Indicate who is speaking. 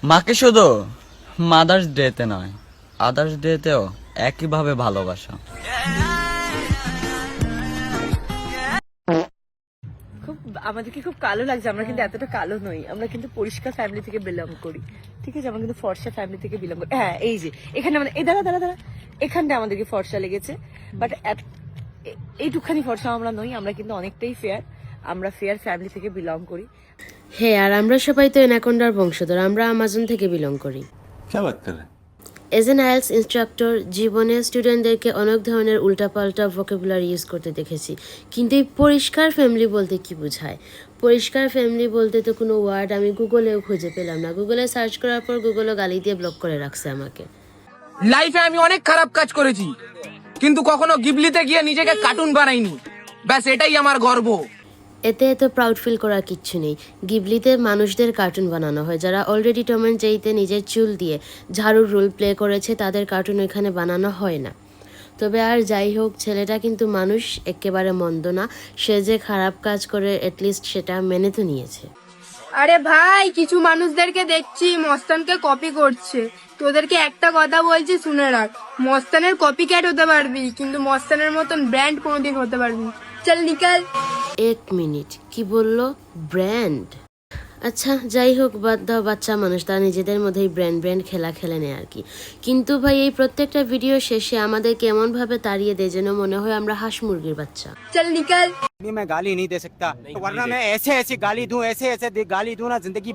Speaker 1: মাকে শুধু মাদার্স ডেতে নয়, আদার্স ডেতেও একইভাবে ভালোবাসা।
Speaker 2: খুব আমাদেরকে খুব কালো লাগছে, আমরা কিন্তু এতটা কালো নই, আমরা কিন্তু পরিষ্কার ফ্যামিলি থেকে বিলং করি, ঠিক আছে? আমরা কিন্তু ফর্সা ফ্যামিলি থেকে বিলং করি। হ্যাঁ, এই যে এখানে আমাদের এই দাঁড়া দাঁড়া দাঁড়া এখানটা আমাদেরকে ফর্সা লেগেছে, বাট এইটুখানি ফর্সা আমরা নই, আমরা কিন্তু অনেকটাই ফেয়ার, আমরা ফেয়ার ফ্যামিলি থেকে বিলং করি।
Speaker 3: হ্যাঁ, আর আমরা সবাই তো অ্যানাকোন্ডার বংশধর, আমরা আমাজন থেকে বিলং করি।
Speaker 4: क्या बात कर रहे हैं?
Speaker 3: এজ এন আইএলস ইনস্ট্রাক্টর জীবনে স্টুডেন্টদেরকে অনেক ধরনের উল্টাপাল্টা ভোকাবুলারি ইউজ করতে দেখেছি, কিন্তু এই পরিষ্কার ফ্যামিলি বলতে কি বোঝায়? পরিষ্কার ফ্যামিলি বলতে তো কোনো ওয়ার্ড আমি গুগলেও খুঁজে পেলাম না। গুগলে সার্চ করার পর গুগলও গালি দিয়ে ব্লক করে রাখছে আমাকে।
Speaker 5: লাইফে আমি অনেক খারাপ কাজ করেছি, কিন্তু কখনো গিবলিতে গিয়ে নিজেকে কার্টুন বানাইনি। ব্যাস এটাই আমার গর্ব।
Speaker 3: এতে এত প্রাউড ফিল করার কিচ্ছু নেই। গিবলিতে মানুষদের কার্টুন বানানো হয়, যারা অলরেডি টম অ্যান্ড জেরিতে নিজের চুল দিয়ে ঝাড়ুর রোল প্লে করেছে, তাদের কার্টুন এখানে বানানো হয় না। তবে আর যাই হোক, ছেলেটা কিন্তু মানুষ, একেবারে মন্দ না। সে যে খারাপ কাজ করে অ্যাটলিস্ট সেটা মেনে তো নিয়েছে।
Speaker 6: আরে ভাই, কিছু মানুষদেরকে দেখছি মস্তানকে কপি করছে। তোদেরকে একটা কথা বলছি, শুনে রাখ। মস্তানের কপি ক্যাট হতে পারবি, কিন্তু মস্তানের মতন ব্র্যান্ড কোনোদিন হতে পারবি না। চল নিকাল।
Speaker 3: এক মিনিট, কি বললো? ব্র্যান্ড? আচ্ছা যাই হোক, বাদ দাও, বাচ্চা মানুষ, তারা নিজেদের মধ্যেই ব্র্যান্ড ব্র্যান্ড খেলা খেলে নেয় আর কি। কিন্তু ভাই এই প্রত্যেকটা ভিডিও শেষে আমাদেরকে এমনভাবে তাড়িয়ে দেয় যেন মনে হয় আমরা হাঁস মুরগির বাচ্চা।
Speaker 6: চল নিকাল।
Speaker 7: मैं गाली नहीं दे सकता, वरना मैं ऐसे ऐसे गाली दूं, ऐसे ऐसे गाली दूं ना, जिंदगी